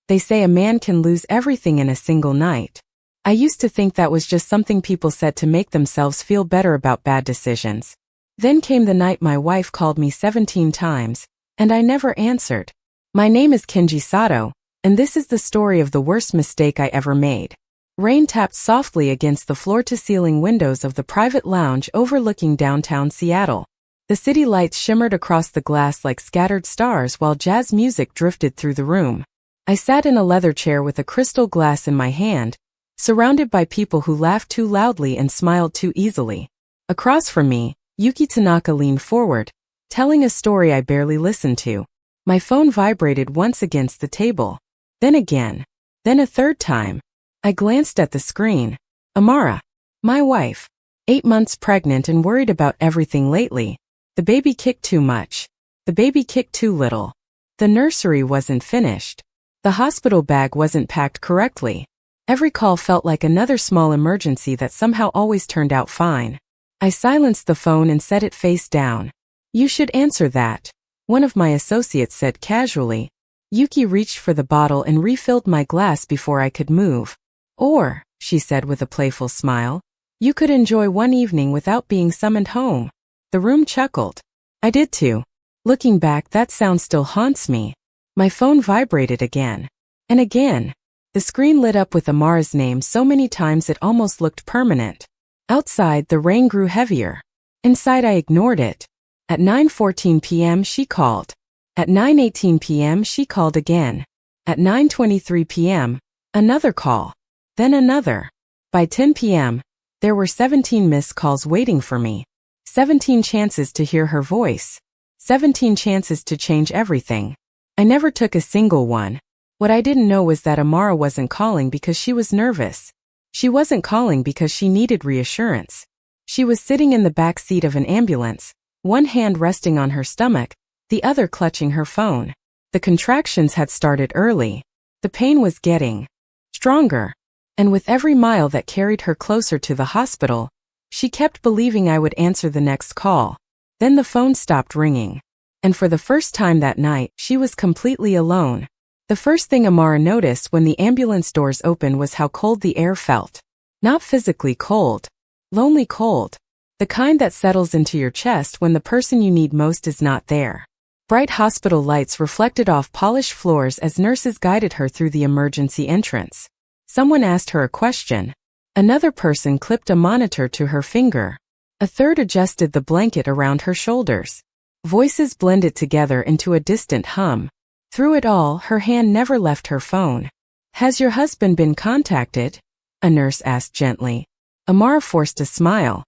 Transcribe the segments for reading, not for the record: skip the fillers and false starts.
They say a man can lose everything in a single night. I used to think that was just something people said to make themselves feel better about bad decisions. Then came the night my wife called me 17 times, and I never answered. My name is Kenji Sato, and this is the story of the worst mistake I ever made. Rain tapped softly against the floor-to-ceiling windows of the private lounge overlooking downtown Seattle. The city lights shimmered across the glass like scattered stars while jazz music drifted through the room. I sat in a leather chair with a crystal glass in my hand, surrounded by people who laughed too loudly and smiled too easily. Across from me, Yuki Tanaka leaned forward, telling a story I barely listened to. My phone vibrated once against the table. Then again. Then a third time. I glanced at the screen. Amara. My wife. 8 months pregnant and worried about everything lately. The baby kicked too much. The baby kicked too little. The nursery wasn't finished. The hospital bag wasn't packed correctly. Every call felt like another small emergency that somehow always turned out fine. I silenced the phone and set it face down. You should answer that, one of my associates said casually. Yuki reached for the bottle and refilled my glass before I could move. Or, she said with a playful smile, you could enjoy one evening without being summoned home. The room chuckled. I did too. Looking back, that sound still haunts me. My phone vibrated again. And again. The screen lit up with Amara's name so many times it almost looked permanent. Outside, the rain grew heavier. Inside, I ignored it. At 9:14 p.m. she called. At 9:18 p.m. she called again. At 9:23 p.m., another call. Then another. By 10 p.m., there were 17 missed calls waiting for me. 17 chances to hear her voice. 17 chances to change everything. I never took a single one. What I didn't know was that Amara wasn't calling because she was nervous. She wasn't calling because she needed reassurance. She was sitting in the back seat of an ambulance, one hand resting on her stomach, the other clutching her phone. The contractions had started early. The pain was getting stronger. And with every mile that carried her closer to the hospital, she kept believing I would answer the next call. Then the phone stopped ringing. And for the first time that night, she was completely alone. The first thing Amara noticed when the ambulance doors opened was how cold the air felt. Not physically cold. Lonely cold. The kind that settles into your chest when the person you need most is not there. Bright hospital lights reflected off polished floors as nurses guided her through the emergency entrance. Someone asked her a question. Another person clipped a monitor to her finger. A third adjusted the blanket around her shoulders. Voices blended together into a distant hum. Through it all, her hand never left her phone. Has your husband been contacted? A nurse asked gently. Amara forced a smile.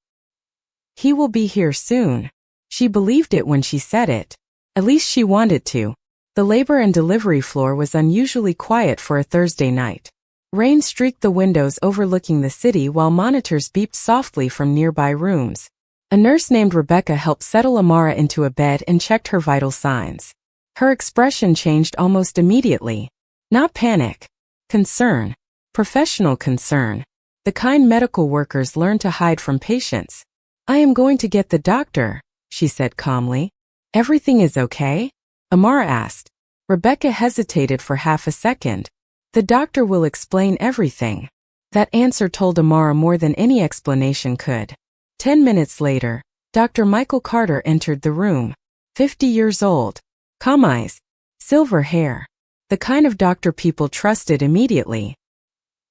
He will be here soon. She believed it when she said it. At least she wanted to. The labor and delivery floor was unusually quiet for a Thursday night. Rain streaked the windows overlooking the city while monitors beeped softly from nearby rooms. A nurse named Rebecca helped settle Amara into a bed and checked her vital signs. Her expression changed almost immediately. Not panic. Concern. Professional concern. The kind medical workers learn to hide from patients. I am going to get the doctor, she said calmly. Everything is okay? Amara asked. Rebecca hesitated for half a second. The doctor will explain everything. That answer told Amara more than any explanation could. 10 minutes later, Dr. Michael Carter entered the room. 50 years old. Calm eyes. Silver hair. The kind of doctor people trusted immediately.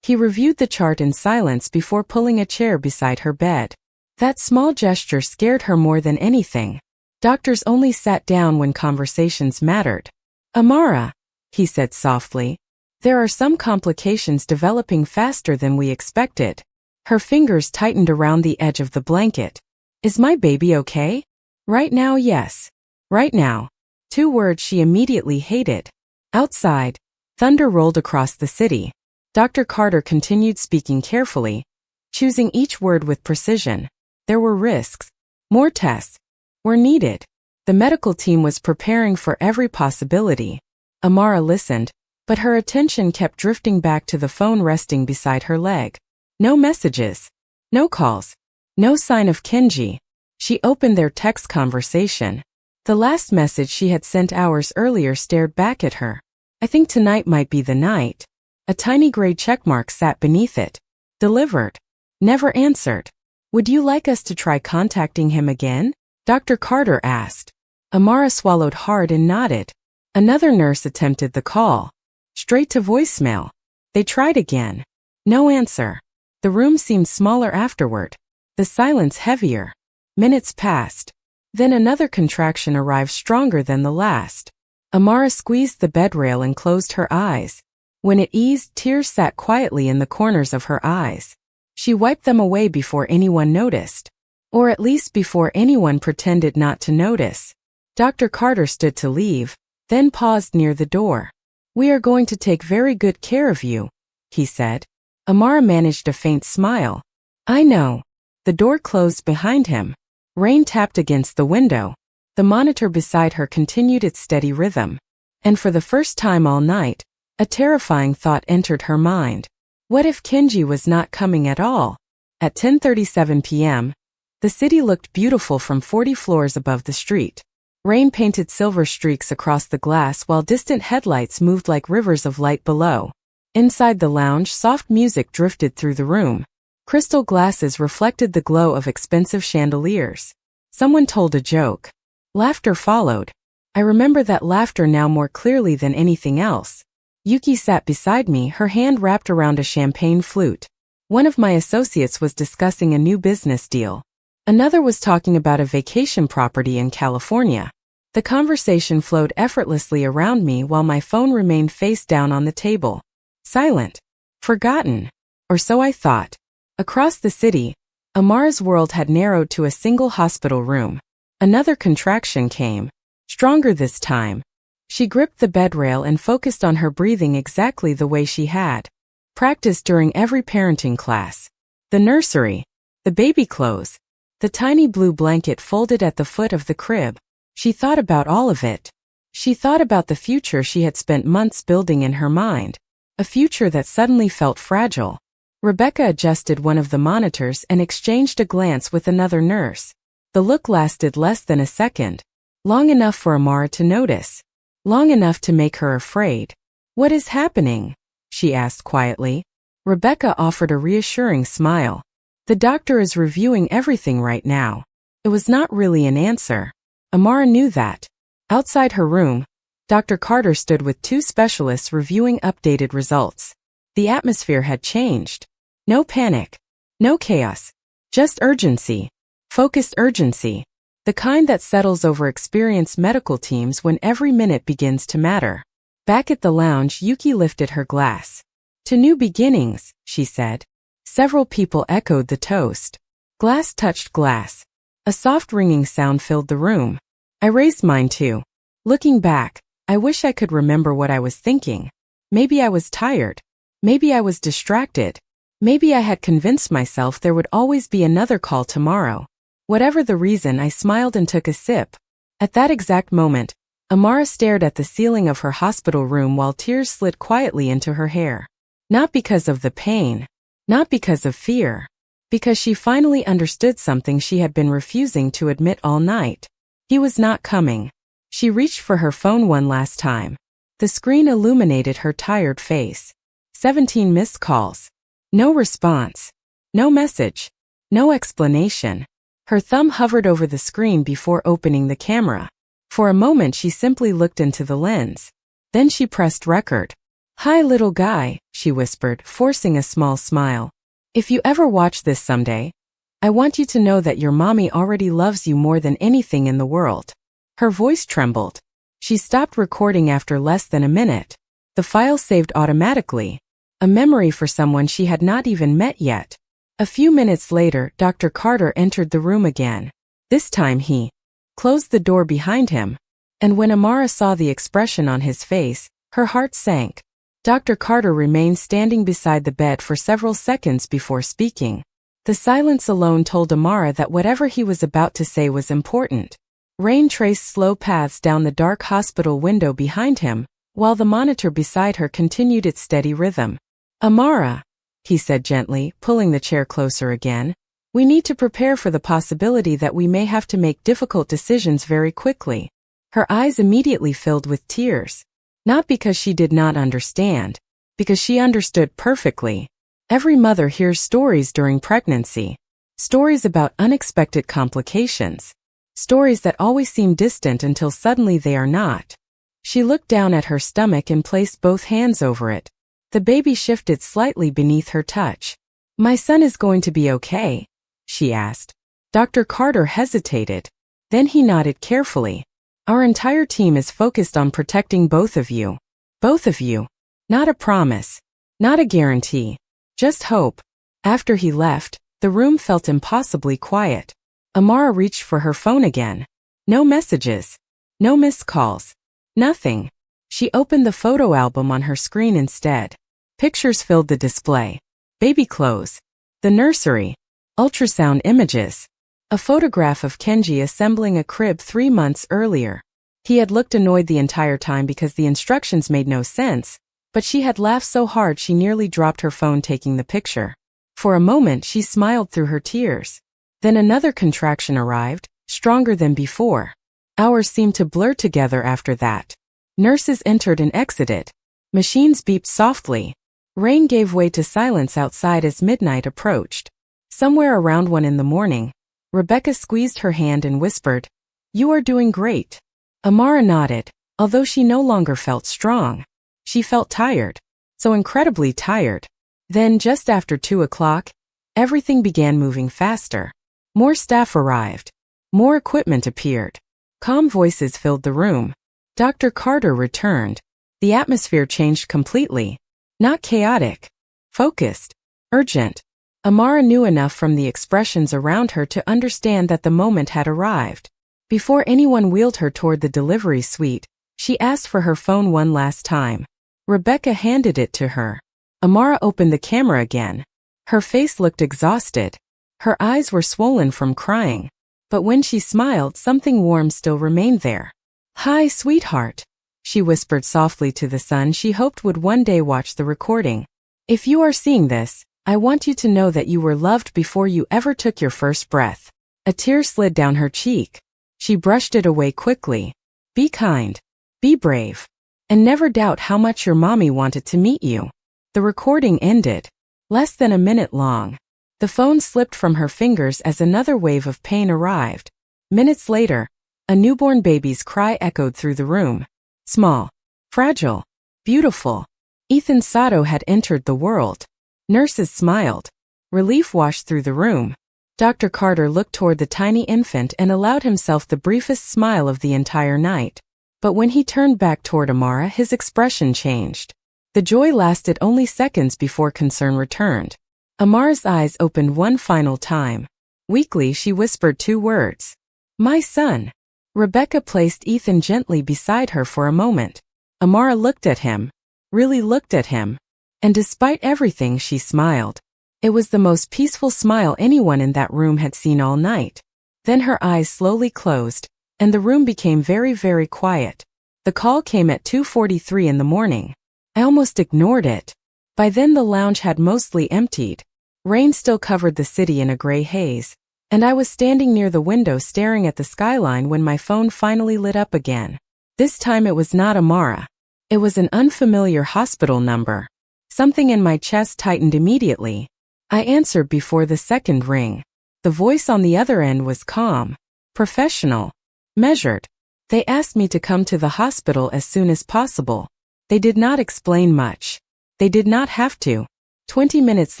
He reviewed the chart in silence before pulling a chair beside her bed. That small gesture scared her more than anything. Doctors only sat down when conversations mattered. Amara, he said softly. There are some complications developing faster than we expected. Her fingers tightened around the edge of the blanket. Is my baby okay? Right now, yes. Right now. 2 words she immediately hated. Outside, thunder rolled across the city. Dr. Carter continued speaking carefully, choosing each word with precision. There were risks. More tests were needed. The medical team was preparing for every possibility. Amara listened, but her attention kept drifting back to the phone resting beside her leg. No messages. No calls. No sign of Kenji. She opened their text conversation. The last message she had sent hours earlier stared back at her. I think tonight might be the night. A tiny gray checkmark sat beneath it. Delivered. Never answered. Would you like us to try contacting him again? Dr. Carter asked. Amara swallowed hard and nodded. Another nurse attempted the call. Straight to voicemail. They tried again. No answer. The room seemed smaller afterward. The silence heavier. Minutes passed. Then another contraction arrived stronger than the last. Amara squeezed the bedrail and closed her eyes. When it eased, tears sat quietly in the corners of her eyes. She wiped them away before anyone noticed. Or at least before anyone pretended not to notice. Dr. Carter stood to leave, then paused near the door. We are going to take very good care of you, he said. Amara managed a faint smile. I know. The door closed behind him. Rain tapped against the window. The monitor beside her continued its steady rhythm. And for the first time all night, a terrifying thought entered her mind. What if Kenji was not coming at all? At 10:37 p.m., the city looked beautiful from 40 floors above the street. Rain painted silver streaks across the glass while distant headlights moved like rivers of light below. Inside the lounge, soft music drifted through the room. Crystal glasses reflected the glow of expensive chandeliers. Someone told a joke. Laughter followed. I remember that laughter now more clearly than anything else. Yuki sat beside me, her hand wrapped around a champagne flute. One of my associates was discussing a new business deal. Another was talking about a vacation property in California. The conversation flowed effortlessly around me while my phone remained face down on the table. Silent. Forgotten. Or so I thought. Across the city, Amara's world had narrowed to a single hospital room. Another contraction came. Stronger this time. She gripped the bedrail and focused on her breathing exactly the way she had practiced during every parenting class. The nursery. The baby clothes. The tiny blue blanket folded at the foot of the crib. She thought about all of it. She thought about the future she had spent months building in her mind. A future that suddenly felt fragile. Rebecca adjusted one of the monitors and exchanged a glance with another nurse. The look lasted less than a second. Long enough for Amara to notice. Long enough to make her afraid. What is happening? She asked quietly. Rebecca offered a reassuring smile. The doctor is reviewing everything right now. It was not really an answer. Amara knew that. Outside her room, Dr. Carter stood with two specialists reviewing updated results. The atmosphere had changed. No panic. No chaos. Just urgency. Focused urgency. The kind that settles over experienced medical teams when every minute begins to matter. Back at the lounge, Yuki lifted her glass. To new beginnings, she said. Several people echoed the toast. Glass touched glass. A soft ringing sound filled the room. I raised mine too. Looking back, I wish I could remember what I was thinking. Maybe I was tired. Maybe I was distracted. Maybe I had convinced myself there would always be another call tomorrow. Whatever the reason, I smiled and took a sip. At that exact moment, Amara stared at the ceiling of her hospital room while tears slid quietly into her hair. Not because of the pain. Not because of fear. Because she finally understood something she had been refusing to admit all night. He was not coming. She reached for her phone one last time. The screen illuminated her tired face. 17 missed calls. No response. No message. No explanation. Her thumb hovered over the screen before opening the camera. For a moment she simply looked into the lens. Then she pressed record. Hi little guy, she whispered, forcing a small smile. If you ever watch this someday, I want you to know that your mommy already loves you more than anything in the world. Her voice trembled. She stopped recording after less than a minute. The file saved automatically. A memory for someone she had not even met yet. A few minutes later, Dr. Carter entered the room again. This time he closed the door behind him. And when Amara saw the expression on his face, her heart sank. Dr. Carter remained standing beside the bed for several seconds before speaking. The silence alone told Amara that whatever he was about to say was important. Rain traced slow paths down the dark hospital window behind him, while the monitor beside her continued its steady rhythm. Amara, he said gently, pulling the chair closer again, we need to prepare for the possibility that we may have to make difficult decisions very quickly. Her eyes immediately filled with tears. Not because she did not understand, because she understood perfectly. Every mother hears stories during pregnancy. Stories about unexpected complications. Stories that always seem distant until suddenly they are not. She looked down at her stomach and placed both hands over it. The baby shifted slightly beneath her touch. "My son is going to be okay?" she asked. Dr. Carter hesitated. Then he nodded carefully. "Our entire team is focused on protecting both of you. Both of you. Not a promise. Not a guarantee. Just hope." After he left, the room felt impossibly quiet. Amara reached for her phone again. No messages. No missed calls. Nothing. She opened the photo album on her screen instead. Pictures filled the display. Baby clothes. The nursery. Ultrasound images. A photograph of Kenji assembling a crib 3 months earlier. He had looked annoyed the entire time because the instructions made no sense, but she had laughed so hard she nearly dropped her phone taking the picture. For a moment she smiled through her tears. Then another contraction arrived, stronger than before. Hours seemed to blur together after that. Nurses entered and exited. Machines beeped softly. Rain gave way to silence outside as midnight approached. Somewhere around 1 in the morning, Rebecca squeezed her hand and whispered, "You are doing great." Amara nodded, although she no longer felt strong. She felt tired. So incredibly tired. Then, just after 2 o'clock, everything began moving faster. More staff arrived. More equipment appeared. Calm voices filled the room. Dr. Carter returned. The atmosphere changed completely. Not chaotic. Focused. Urgent. Amara knew enough from the expressions around her to understand that the moment had arrived. Before anyone wheeled her toward the delivery suite, she asked for her phone one last time. Rebecca handed it to her. Amara opened the camera again. Her face looked exhausted. Her eyes were swollen from crying. But when she smiled, something warm still remained there. "Hi, sweetheart," she whispered softly to the son she hoped would one day watch the recording. "If you are seeing this, I want you to know that you were loved before you ever took your first breath." A tear slid down her cheek. She brushed it away quickly. "Be kind. Be brave. And never doubt how much your mommy wanted to meet you." The recording ended. Less than a minute long. The phone slipped from her fingers as another wave of pain arrived. Minutes later, a newborn baby's cry echoed through the room. Small. Fragile. Beautiful. Ethan Sato had entered the world. Nurses smiled. Relief washed through the room. Dr. Carter looked toward the tiny infant and allowed himself the briefest smile of the entire night. But when he turned back toward Amara, his expression changed. The joy lasted only seconds before concern returned. Amara's eyes opened one final time. Weakly, she whispered 2 words. "My son." Rebecca placed Ethan gently beside her for a moment. Amara looked at him. Really looked at him. And despite everything, she smiled. It was the most peaceful smile anyone in that room had seen all night. Then her eyes slowly closed, and the room became very, very quiet. The call came at 2:43 in the morning. I almost ignored it. By then the lounge had mostly emptied. Rain still covered the city in a gray haze, and I was standing near the window staring at the skyline when my phone finally lit up again. This time it was not Amara. It was an unfamiliar hospital number. Something in my chest tightened immediately. I answered before the second ring. The voice on the other end was calm, professional, measured. They asked me to come to the hospital as soon as possible. They did not explain much. They did not have to. 20 minutes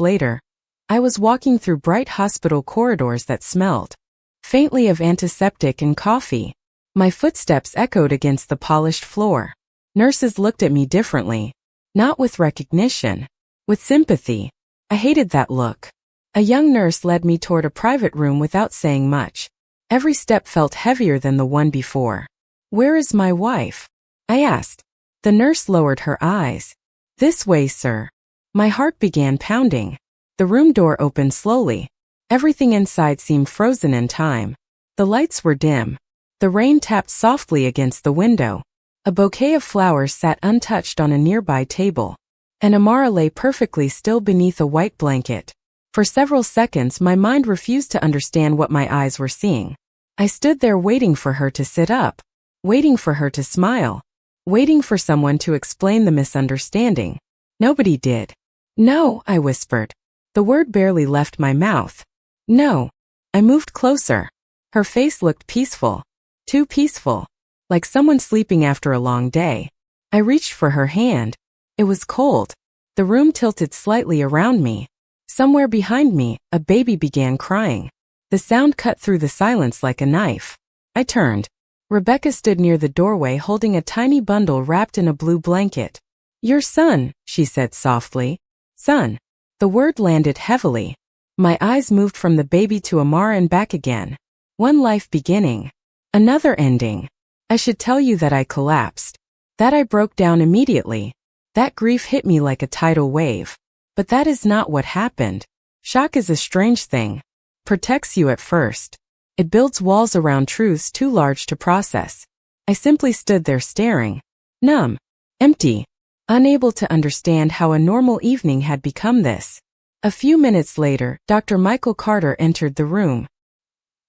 later, I was walking through bright hospital corridors that smelled faintly of antiseptic and coffee. My footsteps echoed against the polished floor. Nurses looked at me differently. Not with recognition. With sympathy. I hated that look. A young nurse led me toward a private room without saying much. Every step felt heavier than the one before. "Where is my wife?" I asked. The nurse lowered her eyes. "This way, sir." My heart began pounding. The room door opened slowly. Everything inside seemed frozen in time. The lights were dim. The rain tapped softly against the window. A bouquet of flowers sat untouched on a nearby table. And Amara lay perfectly still beneath a white blanket. For several seconds my mind refused to understand what my eyes were seeing. I stood there waiting for her to sit up. Waiting for her to smile. waiting for someone to explain the misunderstanding. Nobody did. No, I whispered. The word barely left my mouth. No. I moved closer. Her face looked peaceful. Too peaceful. Like someone sleeping after a long day. I reached for her hand. It was cold. The room tilted slightly around me. Somewhere behind me, a baby began crying. The sound cut through the silence like a knife. I turned. Rebecca stood near the doorway holding a tiny bundle wrapped in a blue blanket. Your son, she said softly. Son. The word landed heavily. My eyes moved from the baby to Amara and back again. One life beginning. Another ending. I should tell you that I collapsed. That I broke down immediately. That grief hit me like a tidal wave. But that is not what happened. Shock is a strange thing. Protects you at first. It builds walls around truths too large to process. I simply stood there staring. Numb. Empty. Unable to understand how a normal evening had become this. A few minutes later, Dr. Michael Carter entered the room.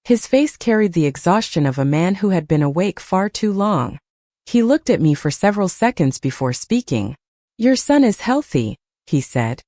His face carried the exhaustion of a man who had been awake far too long. He looked at me for several seconds before speaking. Your son is healthy, he said.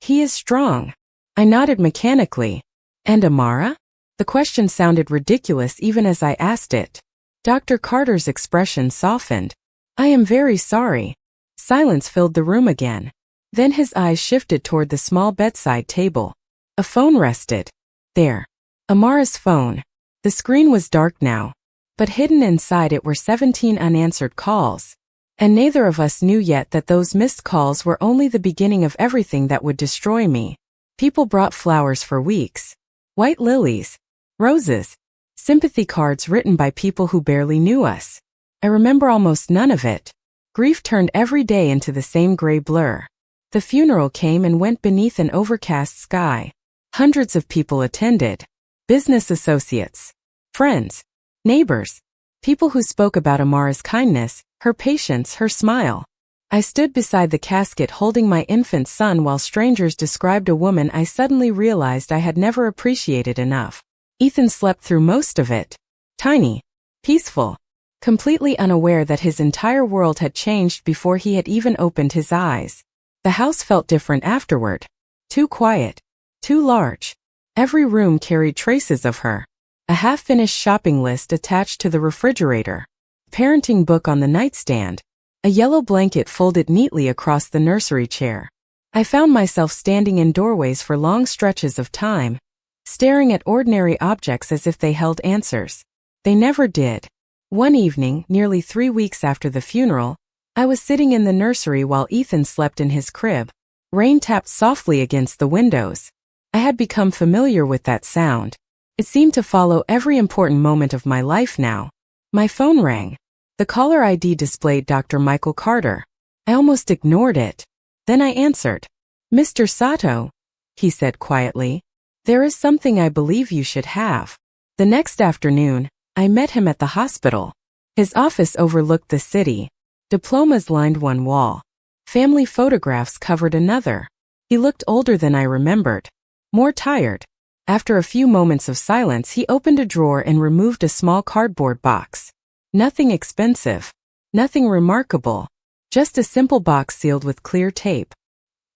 He is strong. I nodded mechanically. And Amara? The question sounded ridiculous even as I asked it. Dr. Carter's expression softened. I am very sorry. Silence filled the room again. Then his eyes shifted toward the small bedside table. A phone rested. There. Amara's phone. The screen was dark now. But hidden inside it were 17 unanswered calls. And neither of us knew yet that those missed calls were only the beginning of everything that would destroy me. People brought flowers for weeks. White lilies. Roses. Sympathy cards written by people who barely knew us. I remember almost none of it. Grief turned every day into the same gray blur. The funeral came and went beneath an overcast sky. Hundreds of people attended. Business associates. Friends. Neighbors. People who spoke about Amara's kindness, her patience, her smile. I stood beside the casket holding my infant son while strangers described a woman I suddenly realized I had never appreciated enough. Ethan slept through most of it. Tiny. Peaceful. Completely unaware that his entire world had changed before he had even opened his eyes. The house felt different afterward. Too quiet. Too large. Every room carried traces of her. A half-finished shopping list attached to the refrigerator. Parenting book on the nightstand. A yellow blanket folded neatly across the nursery chair. I found myself standing in doorways for long stretches of time, staring at ordinary objects as if they held answers. They never did. One evening, nearly 3 weeks after the funeral, I was sitting in the nursery while Ethan slept in his crib. Rain tapped softly against the windows. I had become familiar with that sound. It seemed to follow every important moment of my life now. My phone rang. The caller ID displayed Dr. Michael Carter. I almost ignored it. Then I answered. Mr. Sato, he said quietly, there is something I believe you should have. The next afternoon, I met him at the hospital. His office overlooked the city. Diplomas lined one wall. Family photographs covered another. He looked older than I remembered. More tired. After a few moments of silence, he opened a drawer and removed a small cardboard box. Nothing expensive. Nothing remarkable. Just a simple box sealed with clear tape.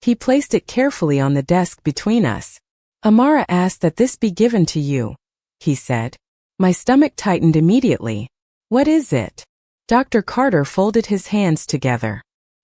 He placed it carefully on the desk between us. Amara asked that this be given to you, he said. My stomach tightened immediately. What is it? Dr. Carter folded his hands together.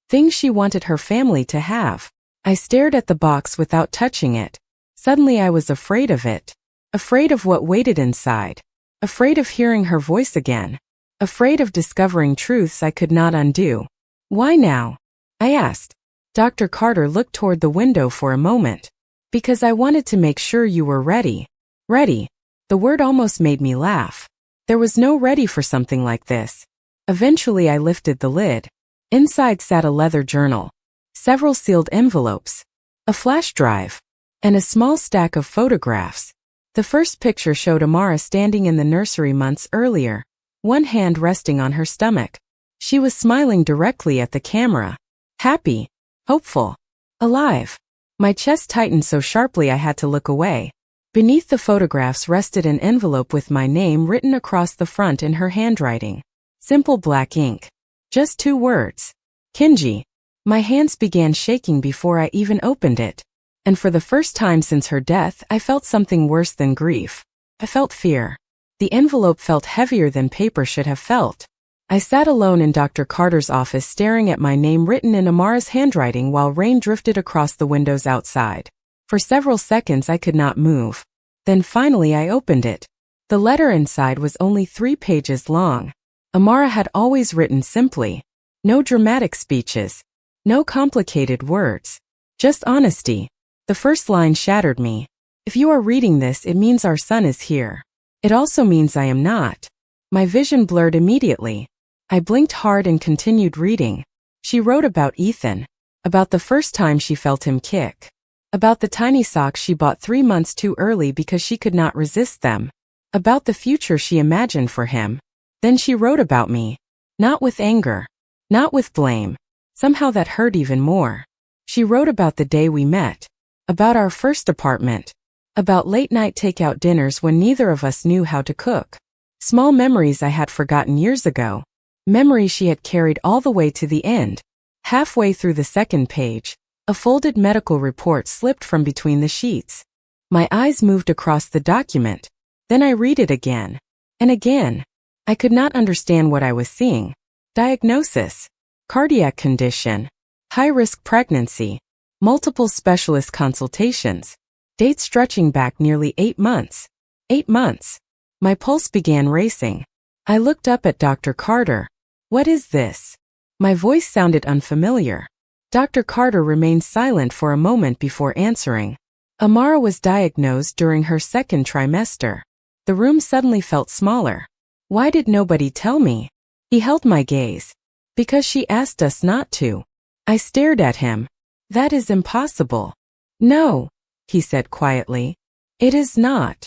Things she wanted her family to have. I stared at the box without touching it. Suddenly I was afraid of it. Afraid of what waited inside. Afraid of hearing her voice again. Afraid of discovering truths I could not undo. Why now? I asked. Dr. Carter looked toward the window for a moment. Because I wanted to make sure you were ready. Ready. The word almost made me laugh. There was no ready for something like this. Eventually I lifted the lid. Inside sat a leather journal. Several sealed envelopes. A flash drive. And a small stack of photographs. The first picture showed Amara standing in the nursery months earlier, one hand resting on her stomach. She was smiling directly at the camera. Happy. Hopeful. Alive. My chest tightened so sharply I had to look away. Beneath the photographs rested an envelope with my name written across the front in her handwriting. Simple black ink. Just 2 words. Kinji. My hands began shaking before I even opened it. And for the first time since her death, I felt something worse than grief. I felt fear. The envelope felt heavier than paper should have felt. I sat alone in Dr. Carter's office staring at my name written in Amara's handwriting while rain drifted across the windows outside. For several seconds I could not move. Then finally I opened it. The letter inside was only 3 pages long. Amara had always written simply. No dramatic speeches. No complicated words. Just honesty. The first line shattered me. If you are reading this, it means our son is here. It also means I am not. My vision blurred immediately. I blinked hard and continued reading. She wrote about Ethan. About the first time she felt him kick. About the tiny socks she bought 3 months too early because she could not resist them. About the future she imagined for him. Then she wrote about me. Not with anger. Not with blame. Somehow that hurt even more. She wrote about the day we met. About our first apartment. About late-night takeout dinners when neither of us knew how to cook. Small memories I had forgotten years ago. Memories she had carried all the way to the end. Halfway through the second page, a folded medical report slipped from between the sheets. My eyes moved across the document. Then I read it again. And again. I could not understand what I was seeing. Diagnosis. Cardiac condition. High-risk pregnancy. Multiple specialist consultations. Date stretching back nearly 8 months. 8 months. My pulse began racing. I looked up at Dr. Carter. What is this? My voice sounded unfamiliar. Dr. Carter remained silent for a moment before answering. Amara was diagnosed during her 2nd trimester. The room suddenly felt smaller. Why did nobody tell me? He held my gaze. Because she asked us not to. I stared at him. That is impossible. No, he said quietly. It is not.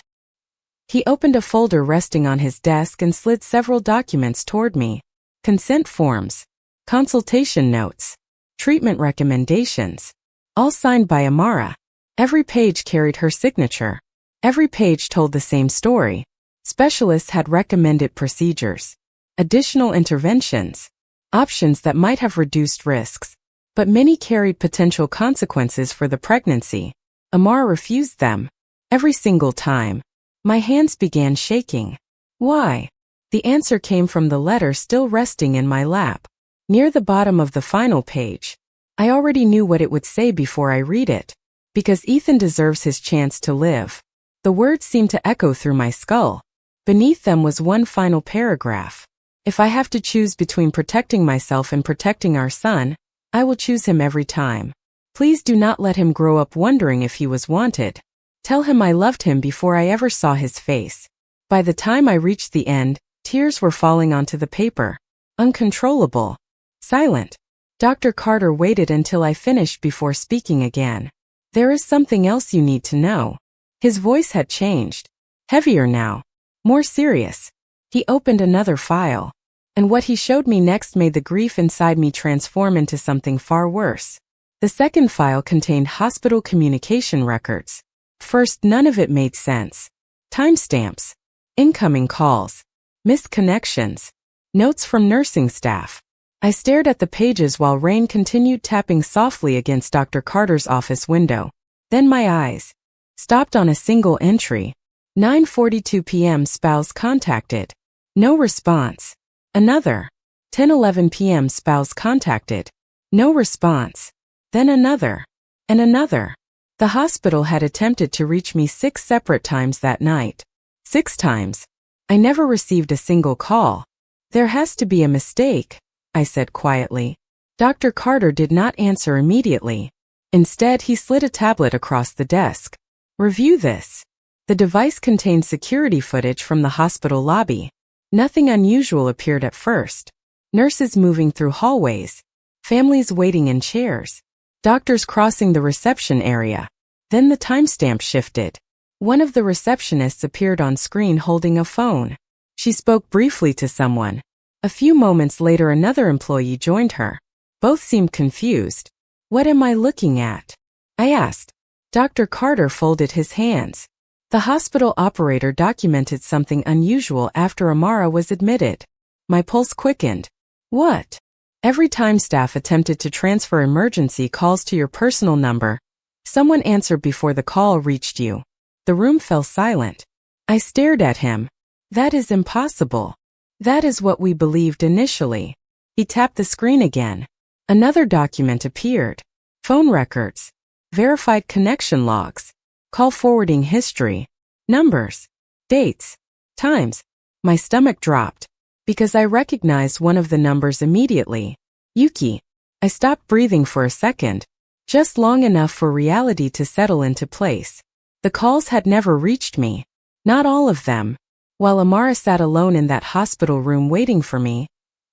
He opened a folder resting on his desk and slid several documents toward me. Consent forms. Consultation notes. Treatment recommendations. All signed by Amara. Every page carried her signature. Every page told the same story. Specialists had recommended procedures. Additional interventions. Options that might have reduced risks. But many carried potential consequences for the pregnancy. Amara refused them. Every single time. My hands began shaking. Why? The answer came from the letter still resting in my lap. Near the bottom of the final page. I already knew what it would say before I read it. Because Ethan deserves his chance to live. The words seemed to echo through my skull. Beneath them was one final paragraph. If I have to choose between protecting myself and protecting our son, I will choose him every time. Please do not let him grow up wondering if he was wanted. Tell him I loved him before I ever saw his face. By the time I reached the end, tears were falling onto the paper. Uncontrollable. Silent. Dr. Carter waited until I finished before speaking again. There is something else you need to know. His voice had changed. Heavier now. More serious. He opened another file. And what he showed me next made the grief inside me transform into something far worse. The second file contained hospital communication records. First, none of it made sense. Timestamps. Incoming calls. Missed connections. Notes from nursing staff. I stared at the pages while rain continued tapping softly against Dr. Carter's office window. Then my eyes stopped on a single entry. 9:42 p.m. spouse contacted. No response. Another. 10:11 p.m. spouse contacted. No response. Then another. And another. The hospital had attempted to reach me 6 separate times that night. 6 times. I never received a single call. There has to be a mistake, I said quietly. Dr. Carter did not answer immediately. Instead, he slid a tablet across the desk. Review this. The device contained security footage from the hospital lobby. Nothing unusual appeared at first. Nurses moving through hallways. Families waiting in chairs. Doctors crossing the reception area. Then the timestamp shifted. One of the receptionists appeared on screen holding a phone. She spoke briefly to someone. A few moments later another employee joined her. Both seemed confused. What am I looking at? I asked. Dr. Carter folded his hands. The hospital operator documented something unusual after Amara was admitted. My pulse quickened. What? Every time staff attempted to transfer emergency calls to your personal number, someone answered before the call reached you. The room fell silent. I stared at him. That is impossible. That is what we believed initially. He tapped the screen again. Another document appeared. Phone records. Verified connection logs. Call forwarding history. Numbers. Dates. Times. My stomach dropped, because I recognized one of the numbers immediately. Yuki. I stopped breathing for a second, just long enough for reality to settle into place. The calls had never reached me. Not all of them. While Amara sat alone in that hospital room waiting for me,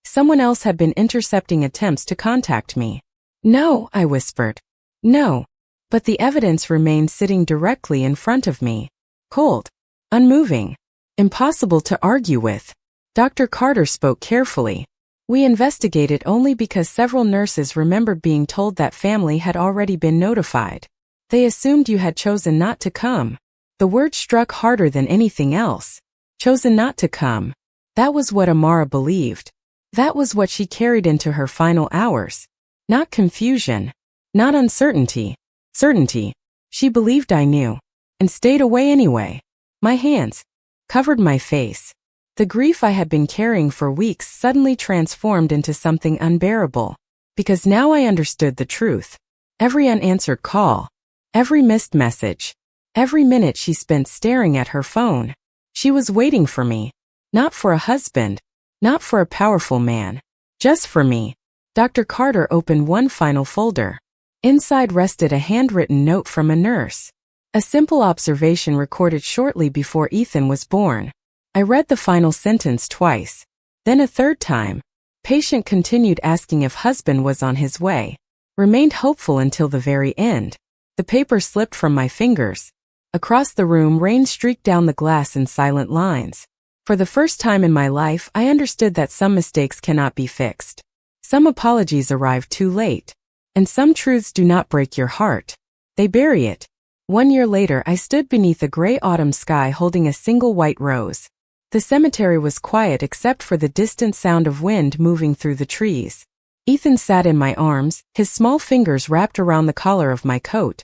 someone else had been intercepting attempts to contact me. No, I whispered. No. But the evidence remained sitting directly in front of me. Cold. Unmoving. Impossible to argue with. Dr. Carter spoke carefully. We investigated only because several nurses remembered being told that family had already been notified. They assumed you had chosen not to come. The word struck harder than anything else. Chosen not to come. That was what Amara believed. That was what she carried into her final hours. Not confusion. Not uncertainty. Certainty. She believed I knew. And stayed away anyway. My hands covered my face. The grief I had been carrying for weeks suddenly transformed into something unbearable. Because now I understood the truth. Every unanswered call. Every missed message. Every minute she spent staring at her phone. She was waiting for me. Not for a husband. Not for a powerful man. Just for me. Dr. Carter opened one final folder. Inside rested a handwritten note from a nurse. A simple observation recorded shortly before Ethan was born. I read the final sentence twice. Then a third time. Patient continued asking if husband was on his way. Remained hopeful until the very end. The paper slipped from my fingers. Across the room, rain streaked down the glass in silent lines. For the first time in my life, I understood that some mistakes cannot be fixed. Some apologies arrive too late. And some truths do not break your heart. They bury it. 1 year later, I stood beneath a gray autumn sky holding a single white rose. The cemetery was quiet except for the distant sound of wind moving through the trees. Ethan sat in my arms, his small fingers wrapped around the collar of my coat.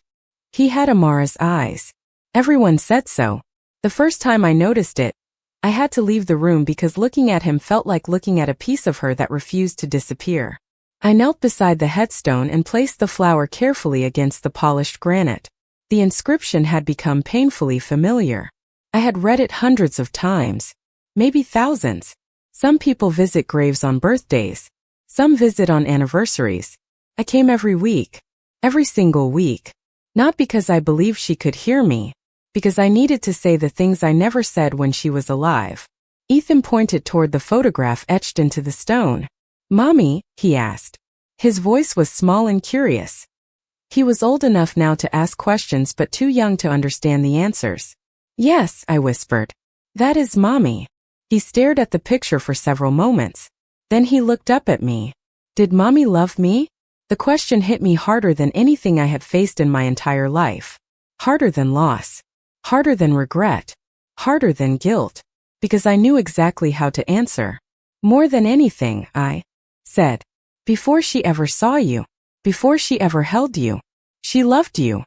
He had Amara's eyes. Everyone said so. The first time I noticed it, I had to leave the room because looking at him felt like looking at a piece of her that refused to disappear. I knelt beside the headstone and placed the flower carefully against the polished granite. The inscription had become painfully familiar. I had read it hundreds of times, maybe thousands. Some people visit graves on birthdays. Some visit on anniversaries. I came every week. Every single week. Not because I believed she could hear me. Because I needed to say the things I never said when she was alive. Ethan pointed toward the photograph etched into the stone. Mommy, he asked. His voice was small and curious. He was old enough now to ask questions but too young to understand the answers. Yes, I whispered. That is Mommy. He stared at the picture for several moments. Then he looked up at me. Did Mommy love me? The question hit me harder than anything I had faced in my entire life. Harder than loss. Harder than regret. Harder than guilt. Because I knew exactly how to answer. More than anything, I said. Before she ever saw you. Before she ever held you. She loved you.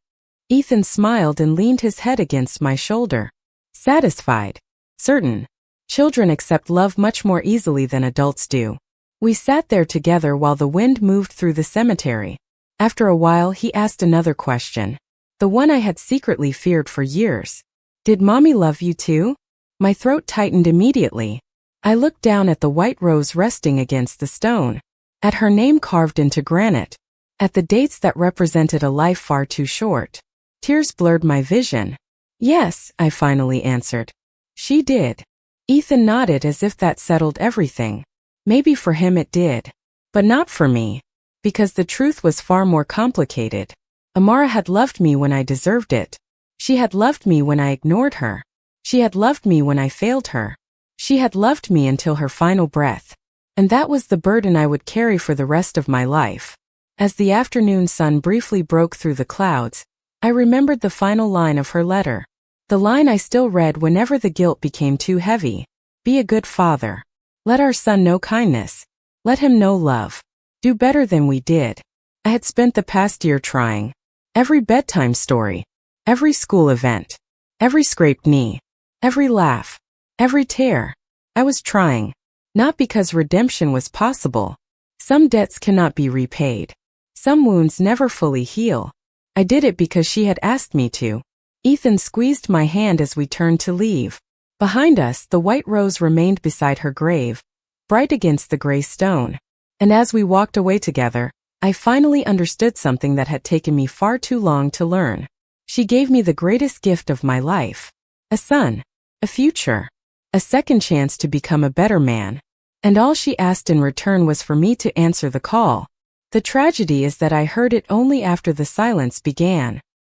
Ethan smiled and leaned his head against my shoulder. Satisfied. Certain. Children accept love much more easily than adults do. We sat there together while the wind moved through the cemetery. After a while he asked another question. The one I had secretly feared for years. Did Mommy love you too? My throat tightened immediately. I looked down at the white rose resting against the stone. At her name carved into granite. At the dates that represented a life far too short. Tears blurred my vision. Yes, I finally answered. She did. Ethan nodded as if that settled everything. Maybe for him it did. But not for me. Because the truth was far more complicated. Amara had loved me when I deserved it. She had loved me when I ignored her. She had loved me when I failed her. She had loved me until her final breath. And that was the burden I would carry for the rest of my life. As the afternoon sun briefly broke through the clouds, I remembered the final line of her letter. The line I still read whenever the guilt became too heavy. Be a good father. Let our son know kindness. Let him know love. do better than we did. I had spent the past year trying. Every bedtime story, every school event, every scraped knee, every laugh, every tear. I was trying. Not because redemption was possible. Some debts cannot be repaid. Some wounds never fully heal. I did it because she had asked me to. Ethan squeezed my hand as we turned to leave. Behind us, the white rose remained beside her grave, bright against the gray stone. And as we walked away together, I finally understood something that had taken me far too long to learn. She gave me the greatest gift of my life. A son, a future, a second chance to become a better man. And all she asked in return was for me to answer the call. The tragedy is that I heard it only after the silence began.